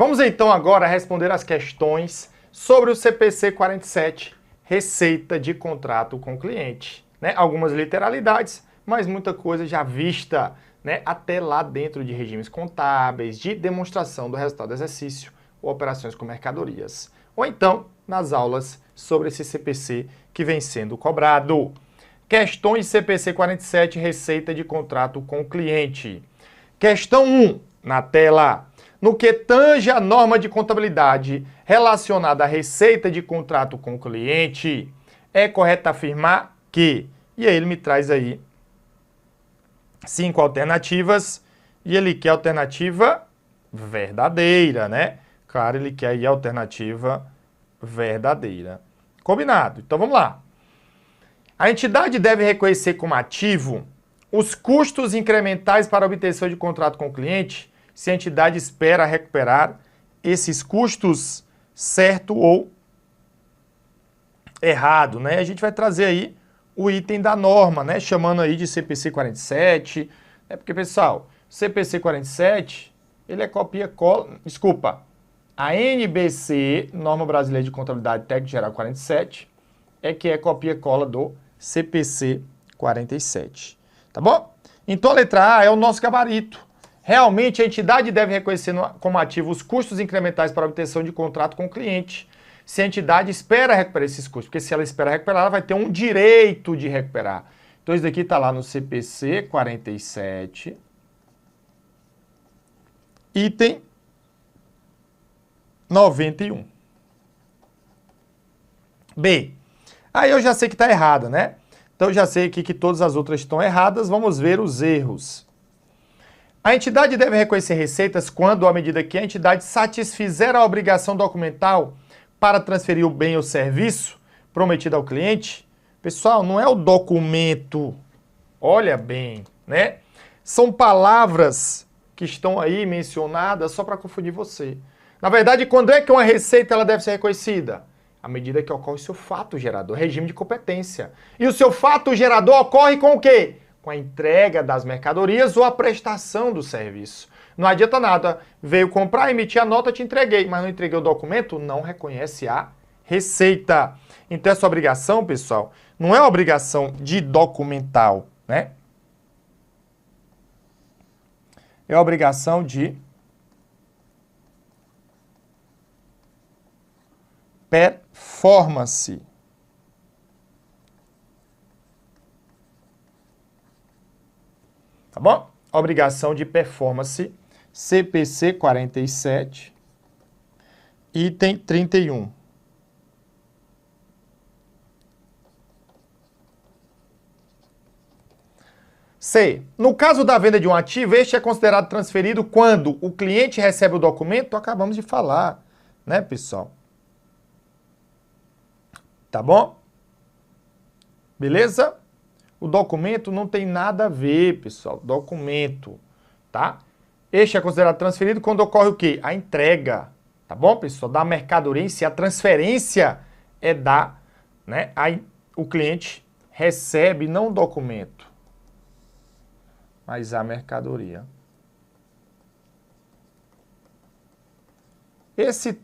Vamos então agora responder as questões sobre o CPC 47, receita de contrato com cliente. Algumas literalidades, mas muita coisa já vista, até lá dentro de regimes contábeis, de demonstração do resultado do exercício ou operações com mercadorias. Ou então, nas aulas sobre esse CPC que vem sendo cobrado. Questões CPC 47, receita de contrato com cliente. Questão 1, na tela. No que tange a norma de contabilidade relacionada à receita de contrato com o cliente, é correto afirmar que... E aí ele me traz aí 5 alternativas e ele quer alternativa verdadeira, Claro, ele quer aí a alternativa verdadeira. Combinado. Então vamos lá. A entidade deve reconhecer como ativo os custos incrementais para a obtenção de contrato com o cliente se a entidade espera recuperar esses custos certo ou errado, A gente vai trazer aí o item da norma, Chamando aí de CPC 47, Porque, pessoal, CPC 47, ele é copia-cola, a NBC, Norma Brasileira de Contabilidade Técnica Geral 47, que é copia-cola do CPC 47, tá bom? Então a letra A é o nosso gabarito. Realmente, a entidade deve reconhecer como ativo os custos incrementais para a obtenção de contrato com o cliente, se a entidade espera recuperar esses custos, porque se ela espera recuperar, ela vai ter um direito de recuperar. Então, isso daqui está lá no CPC 47, item 91. B. Aí eu já sei que está errada, Então, eu já sei aqui que todas as outras estão erradas. Vamos ver os erros. A entidade deve reconhecer receitas quando, à medida que a entidade satisfizer a obrigação documental para transferir o bem ou serviço prometido ao cliente. Pessoal, não é o documento. Olha bem, São palavras que estão aí mencionadas só para confundir você. Na verdade, quando é que uma receita ela deve ser reconhecida? À medida que ocorre o seu fato gerador, regime de competência. E o seu fato gerador ocorre com o quê? Com a entrega das mercadorias ou a prestação do serviço. Não adianta nada, veio comprar, emitir a nota, te entreguei, mas não entreguei o documento, não reconhece a receita. Então essa obrigação, pessoal, não é uma obrigação de documental, É a obrigação de performance. Tá bom? Obrigação de performance, CPC 47, item 31. C. No caso da venda de um ativo, este é considerado transferido quando o cliente recebe o documento, acabamos de falar, pessoal? Tá bom? Beleza? O documento não tem nada a ver, pessoal. Documento, tá? Este é considerado transferido quando ocorre o quê? A entrega, tá bom, pessoal? Da mercadoria em si. A transferência é o cliente recebe não o documento, mas a mercadoria. Esse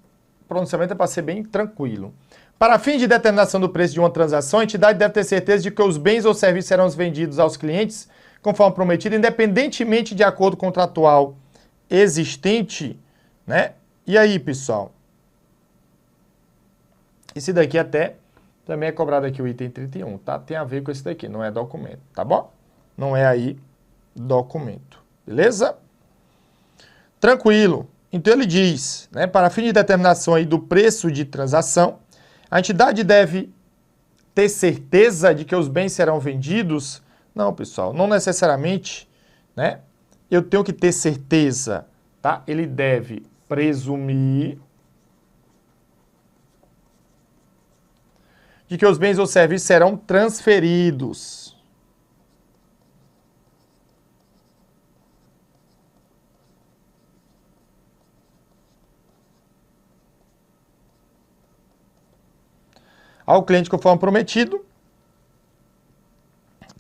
pronunciamento é para ser bem tranquilo. Para fins de determinação do preço de uma transação, a entidade deve ter certeza de que os bens ou serviços serão vendidos aos clientes conforme prometido, independentemente de acordo contratual existente, E aí, pessoal? Esse daqui até também é cobrado aqui o item 31, tá? Tem a ver com esse daqui, não é documento, tá bom? Não é aí documento, beleza? Tranquilo. Então ele diz, para fim de determinação aí do preço de transação, a entidade deve ter certeza de que os bens serão vendidos? Não, pessoal, não necessariamente, Eu tenho que ter certeza, tá? Ele deve presumir de que os bens ou serviços serão transferidos. Ao cliente conforme prometido,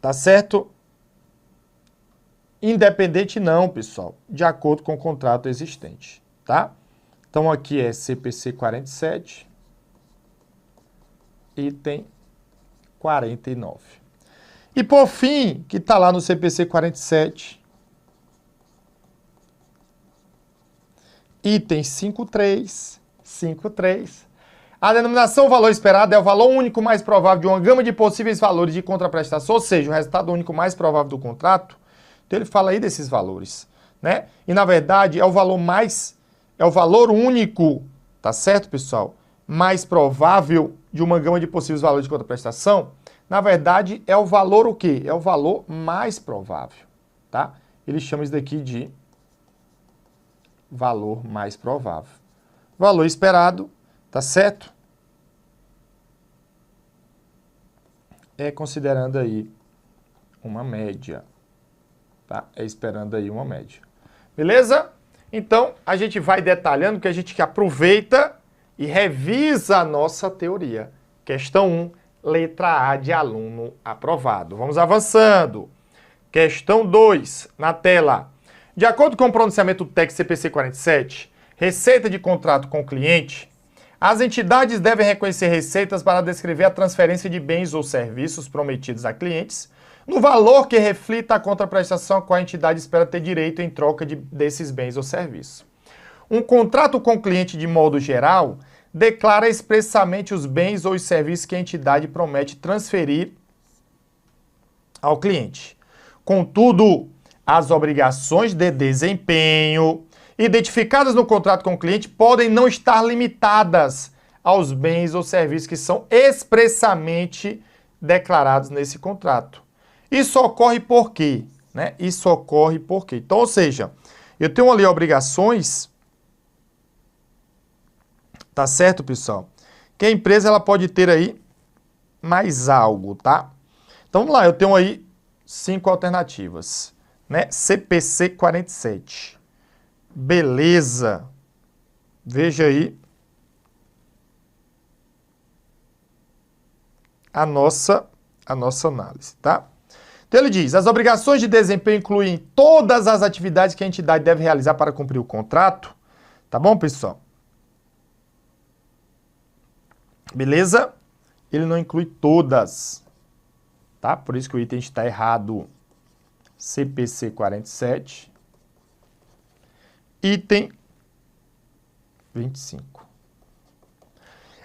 tá certo? Independente não, pessoal, de acordo com o contrato existente, tá? Então, aqui é CPC 47, item 49. E, por fim, que está lá no CPC 47, item 53, a denominação valor esperado é o valor único mais provável de uma gama de possíveis valores de contraprestação, ou seja, o resultado único mais provável do contrato. Então, ele fala aí desses valores, né? E, na verdade, é o valor único, tá certo, pessoal? Mais provável de uma gama de possíveis valores de contraprestação. Na verdade, é o valor o quê? É o valor mais provável, tá? Ele chama isso daqui de valor mais provável. Valor esperado, tá certo? É considerando aí uma média, tá? É esperando aí uma média. Beleza? Então, a gente vai detalhando que a gente aproveita e revisa a nossa teoria. Questão 1, letra A de aluno aprovado. Vamos avançando. Questão 2, na tela. De acordo com o pronunciamento do TEC CPC 47, receita de contrato com o cliente, as entidades devem reconhecer receitas para descrever a transferência de bens ou serviços prometidos a clientes no valor que reflita a contraprestação a qual a entidade espera ter direito em troca desses bens ou serviços. Um contrato com o cliente, de modo geral, declara expressamente os bens ou os serviços que a entidade promete transferir ao cliente. Contudo, as obrigações de desempenho identificadas no contrato com o cliente podem não estar limitadas aos bens ou serviços que são expressamente declarados nesse contrato. Isso ocorre por quê? Né? Isso ocorre por quê? Então, ou seja, eu tenho ali obrigações, tá certo, pessoal? Que a empresa ela pode ter aí mais algo, tá? Então, vamos lá, eu tenho aí 5 alternativas, né? CPC 47. Beleza. Veja aí a nossa análise, tá? Então ele diz, as obrigações de desempenho incluem todas as atividades que a entidade deve realizar para cumprir o contrato. Tá bom, pessoal? Beleza? Ele não inclui todas, tá? Por isso que o item está errado. CPC 47, item 25.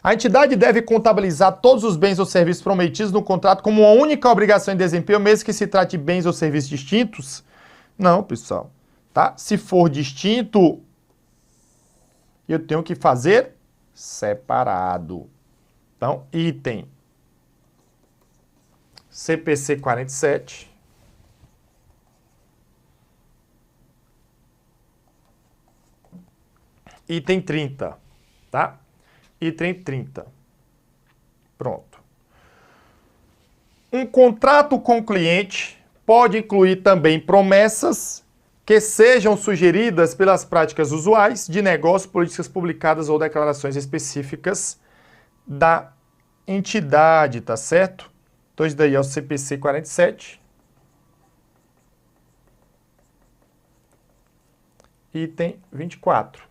A entidade deve contabilizar todos os bens ou serviços prometidos no contrato como uma única obrigação de desempenho, mesmo que se trate de bens ou serviços distintos? Não, pessoal. Tá? Se for distinto, eu tenho que fazer separado. Então, item CPC 47. Item 30, tá? Item 30. Pronto. Um contrato com o cliente pode incluir também promessas que sejam sugeridas pelas práticas usuais de negócio, políticas publicadas ou declarações específicas da entidade, tá certo? Então, isso daí é o CPC 47. Item 24.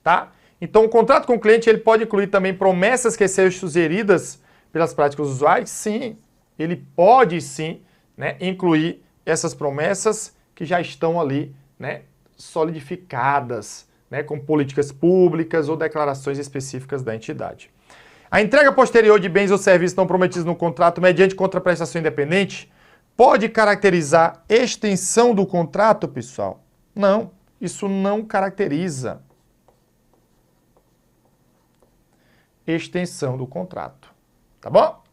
Tá? Então, o contrato com o cliente ele pode incluir também promessas que sejam sugeridas pelas práticas usuais? Sim, ele pode sim, né, incluir essas promessas que já estão ali, né, solidificadas, né, com políticas públicas ou declarações específicas da entidade. A entrega posterior de bens ou serviços não prometidos no contrato mediante contraprestação independente pode caracterizar extensão do contrato, pessoal? Não, isso não caracteriza extensão do contrato, tá bom?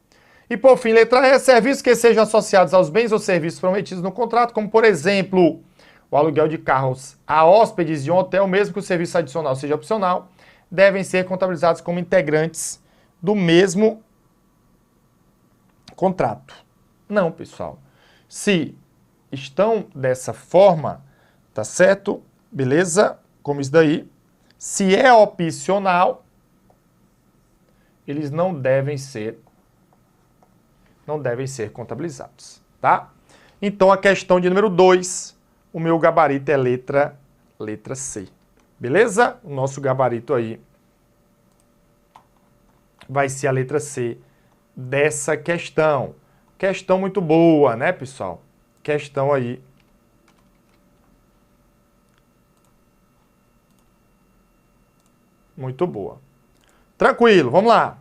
E por fim, letra E, serviços que sejam associados aos bens ou serviços prometidos no contrato, como por exemplo, o aluguel de carros a hóspedes de um hotel, mesmo que o serviço adicional seja opcional, devem ser contabilizados como integrantes do mesmo contrato. Não, pessoal. Se estão dessa forma, tá certo? Beleza? Como isso daí. Se é opcional, eles não devem ser contabilizados, tá? Então, a questão de número 2, o meu gabarito é letra C. Beleza? O nosso gabarito aí vai ser a letra C dessa questão. Questão muito boa, né, pessoal? Questão aí muito boa. Tranquilo, vamos lá.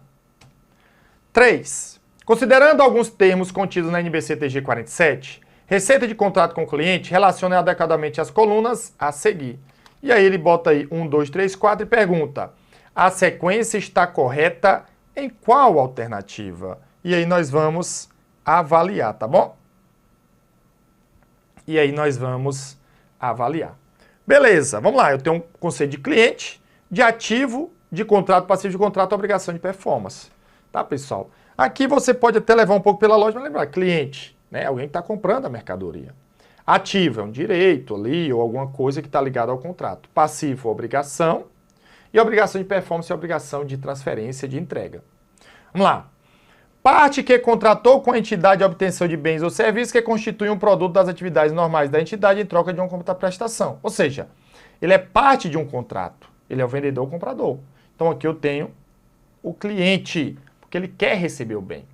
3. Considerando alguns termos contidos na NBC-TG 47, receita de contrato com o cliente relaciona adequadamente as colunas a seguir. E aí ele bota aí 1, 2, 3, 4 e pergunta: a sequência está correta em qual alternativa? E aí nós vamos avaliar, tá bom? E aí nós vamos avaliar. Beleza, vamos lá. Eu tenho um conceito de cliente, de ativo, de contrato, passivo de contrato, obrigação de performance. Tá, pessoal? Aqui você pode até levar um pouco pela lógica, mas lembrar, cliente, né? Alguém que está comprando a mercadoria. Ativo é um direito ali, ou alguma coisa que está ligada ao contrato. Passivo, obrigação. E obrigação de performance é obrigação de transferência de entrega. Vamos lá. Parte que contratou com a entidade de obtenção de bens ou serviços que constitui um produto das atividades normais da entidade em troca de uma contraprestação. Ou seja, ele é parte de um contrato. Ele é o vendedor ou comprador. Então aqui eu tenho o cliente, porque ele quer receber o bem.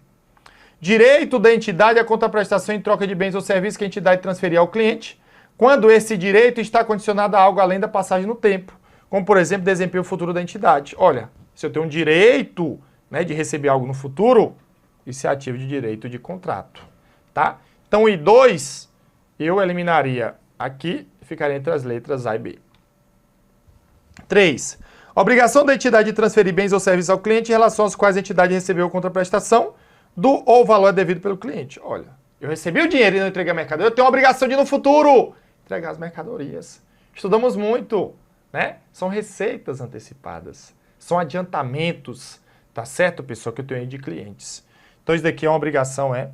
Direito da entidade à contraprestação em troca de bens ou serviços que a entidade transferir ao cliente, quando esse direito está condicionado a algo além da passagem no tempo, como por exemplo, desempenho futuro da entidade. Olha, se eu tenho um direito, né, de receber algo no futuro, isso é ativo de direito de contrato, tá? Então, o I2, eu eliminaria aqui, ficaria entre as letras A e B. 3. Obrigação da entidade de transferir bens ou serviços ao cliente em relação aos quais a entidade recebeu contraprestação do ou valor devido pelo cliente. Olha, eu recebi o dinheiro e não entreguei a mercadoria, eu tenho a obrigação de, no futuro, entregar as mercadorias. Estudamos muito, né? São receitas antecipadas, são adiantamentos, tá certo, pessoal, que eu tenho aí de clientes. Então, isso daqui é uma obrigação, é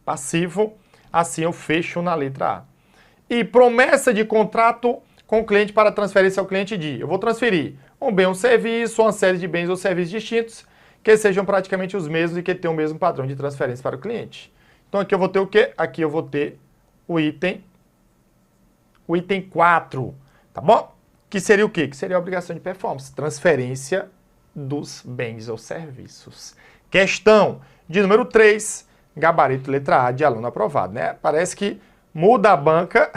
passivo, assim eu fecho na letra A. E promessa de contrato com o cliente para transferência ao cliente de: eu vou transferir um bem ou um serviço, uma série de bens ou serviços distintos, que sejam praticamente os mesmos e que tenham o mesmo padrão de transferência para o cliente. Então, aqui eu vou ter o quê? Aqui eu vou ter o item 4, tá bom? Que seria o quê? Que seria a obrigação de performance, transferência dos bens ou serviços. Questão de número 3, gabarito letra A de aluno aprovado, né? Parece que muda a banca,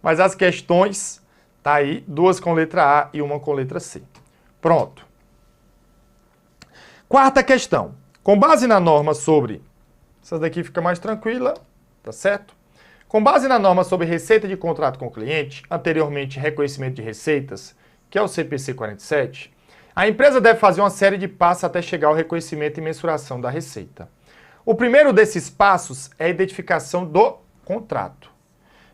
mas as questões, tá aí, 2 com letra A e 1 com letra C. Pronto. Quarta questão. Com base na norma sobre... Essa daqui fica mais tranquila, tá certo? Com base na norma sobre receita de contrato com o cliente, anteriormente reconhecimento de receitas, que é o CPC 47, a empresa deve fazer uma série de passos até chegar ao reconhecimento e mensuração da receita. O primeiro desses passos é a identificação do contrato.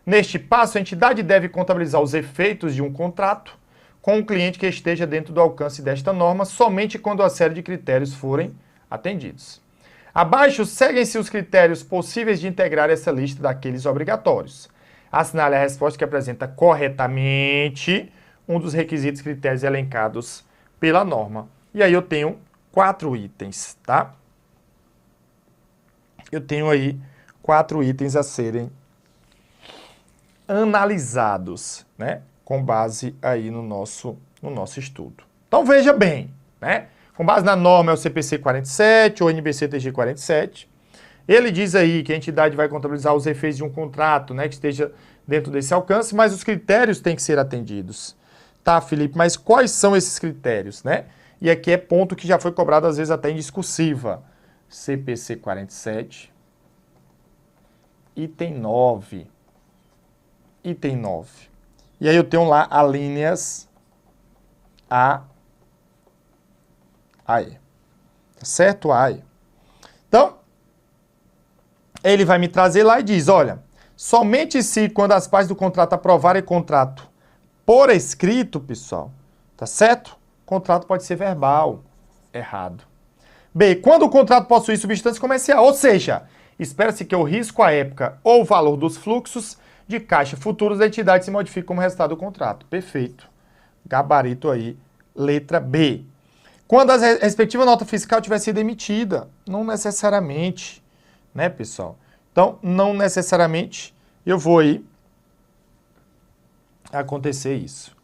Neste passo, a entidade deve contabilizar os efeitos de um contrato com um cliente que esteja dentro do alcance desta norma somente quando a série de critérios forem atendidos. Abaixo, seguem-se os critérios possíveis de integrar essa lista daqueles obrigatórios. Assinale a resposta que apresenta corretamente um dos requisitos critérios elencados pela norma. E aí eu tenho 4 itens, tá? Eu tenho aí 4 itens a serem analisados, né? Com base aí no nosso estudo. Então veja bem, né? Com base na norma é o CPC 47 ou NBC-TG 47. Ele diz aí que a entidade vai contabilizar os efeitos de um contrato, né, que esteja dentro desse alcance, mas os critérios têm que ser atendidos. Tá, Felipe, mas quais são esses critérios, né? E aqui é ponto que já foi cobrado às vezes até em discursiva. CPC 47, item 9. Item 9. E aí eu tenho lá as linhas A E. Tá certo? A E. Então, ele vai me trazer lá e diz, olha, somente se quando as partes do contrato aprovarem contrato por escrito, pessoal, tá certo? O contrato pode ser verbal. Errado. B, quando o contrato possui substância comercial, ou seja, espera-se que o risco à época ou o valor dos fluxos de caixa futuros da entidade se modifique como resultado do contrato. Perfeito. Gabarito aí, letra B. Quando a respectiva nota fiscal tiver sido emitida, não necessariamente, né, pessoal? Então, não necessariamente eu vou aí acontecer isso.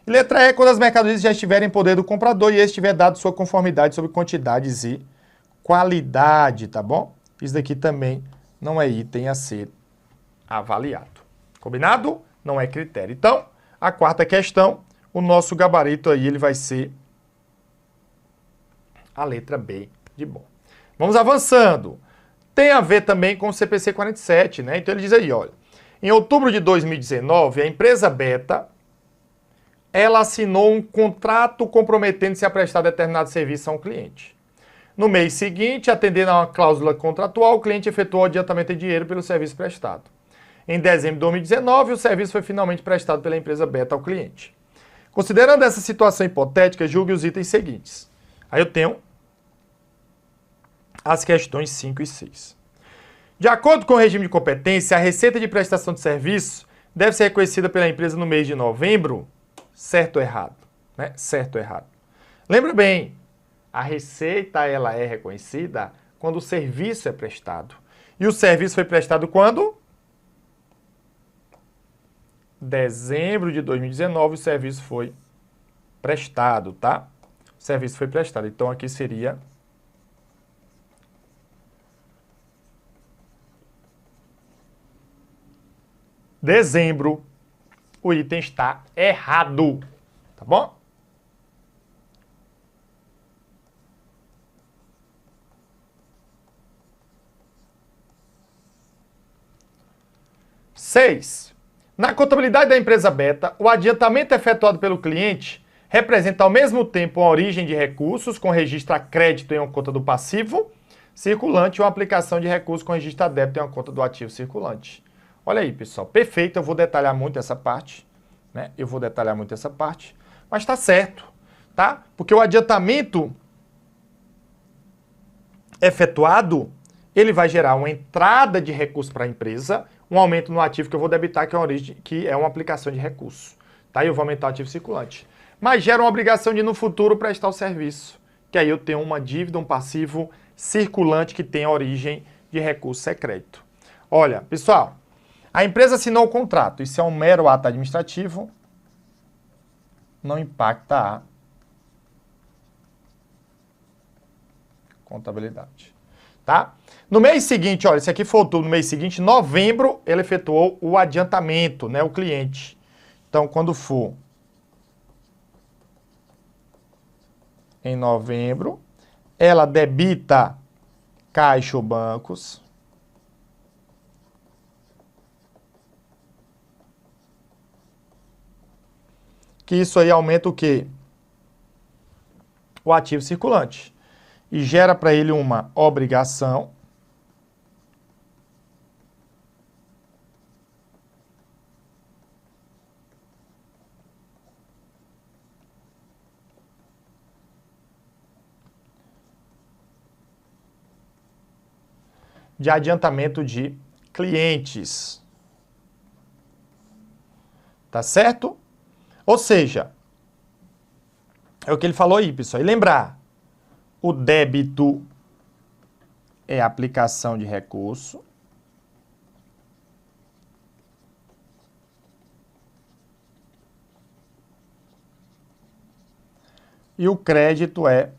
E letra E, quando as mercadorias já estiverem em poder do comprador e este tiver dado sua conformidade sobre quantidades e qualidade, tá bom? Isso daqui também não é item a ser avaliado. Combinado? Não é critério. Então, a quarta questão, o nosso gabarito aí, ele vai ser a letra B de bom. Vamos avançando. Tem a ver também com o CPC 47, né? Então ele diz aí, olha, em outubro de 2019, a empresa Beta, ela assinou um contrato comprometendo-se a prestar determinado serviço a um cliente. No mês seguinte, atendendo a uma cláusula contratual, o cliente efetuou o adiantamento de dinheiro pelo serviço prestado. Em dezembro de 2019, o serviço foi finalmente prestado pela empresa Beta ao cliente. Considerando essa situação hipotética, julgue os itens seguintes. Aí eu tenho as questões 5 e 6. De acordo com o regime de competência, a receita de prestação de serviço deve ser reconhecida pela empresa no mês de novembro, certo ou errado? Né? Certo ou errado? Lembra bem, a receita ela é reconhecida quando o serviço é prestado. E o serviço foi prestado quando? Dezembro de 2019 o serviço foi prestado, tá? O serviço foi prestado. Então aqui seria dezembro. O item está errado, tá bom? Seis. Na contabilidade da empresa Beta, o adiantamento efetuado pelo cliente representa ao mesmo tempo a origem de recursos com registro a crédito em uma conta do passivo circulante ou uma aplicação de recursos com registro a débito em uma conta do ativo circulante. Olha aí, pessoal, perfeito, eu vou detalhar muito essa parte, né? Eu vou detalhar muito essa parte, mas tá certo, tá? Porque o adiantamento efetuado, ele vai gerar uma entrada de recurso para a empresa, um aumento no ativo que eu vou debitar, que é uma origem, que é uma aplicação de recurso, tá? E eu vou aumentar o ativo circulante. Mas gera uma obrigação de no futuro prestar o serviço, que aí eu tenho uma dívida, um passivo circulante que tem a origem de recurso crédito. Olha, pessoal, a empresa assinou o contrato, isso é um mero ato administrativo, não impacta a contabilidade, tá? No mês seguinte, olha, esse aqui foi outubro, no mês seguinte, novembro, ele efetuou o adiantamento, né, o cliente. Então, quando for em novembro, ela debita caixa ou bancos, que isso aí aumenta o quê? O ativo circulante. E gera para ele uma obrigação de adiantamento de clientes. Tá certo? Ou seja, é o que ele falou aí, pessoal. E lembrar, o débito é a aplicação de recurso. E o crédito é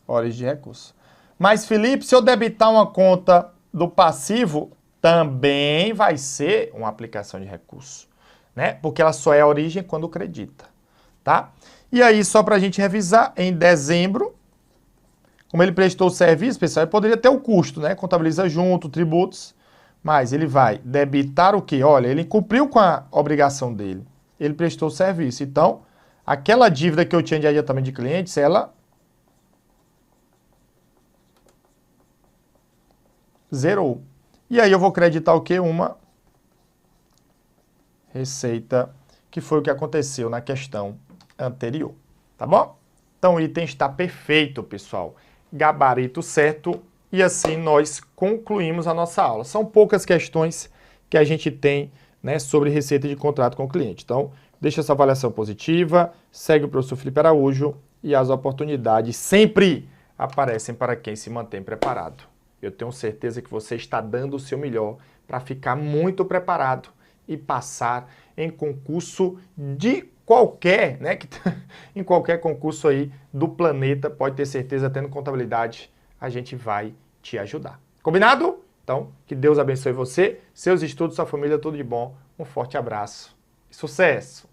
origem de recurso. Mas, Felipe, se eu debitar uma conta do passivo, também vai ser uma aplicação de recurso, né? Porque ela só é a origem quando acredita, tá? E aí, só para a gente revisar, em dezembro, como ele prestou o serviço, pessoal, ele poderia ter o custo, né? Contabiliza junto, tributos, mas ele vai debitar o quê? Olha, ele cumpriu com a obrigação dele, ele prestou o serviço. Então, aquela dívida que eu tinha de adiantamento de clientes, ela zerou. E aí eu vou creditar o quê? Uma receita, que foi o que aconteceu na questão anterior, tá bom? Então o item está perfeito, pessoal. Gabarito certo, e assim nós concluímos a nossa aula. São poucas questões que a gente tem, né, sobre receita de contrato com o cliente. Então, deixa essa avaliação positiva, segue o professor Felipe Araújo e as oportunidades sempre aparecem para quem se mantém preparado. Eu tenho certeza que você está dando o seu melhor para ficar muito preparado e passar em concurso de qualquer, né? Em qualquer concurso aí do planeta, pode ter certeza, tendo contabilidade, a gente vai te ajudar. Combinado? Então, que Deus abençoe você, seus estudos, sua família, tudo de bom. Um forte abraço e sucesso!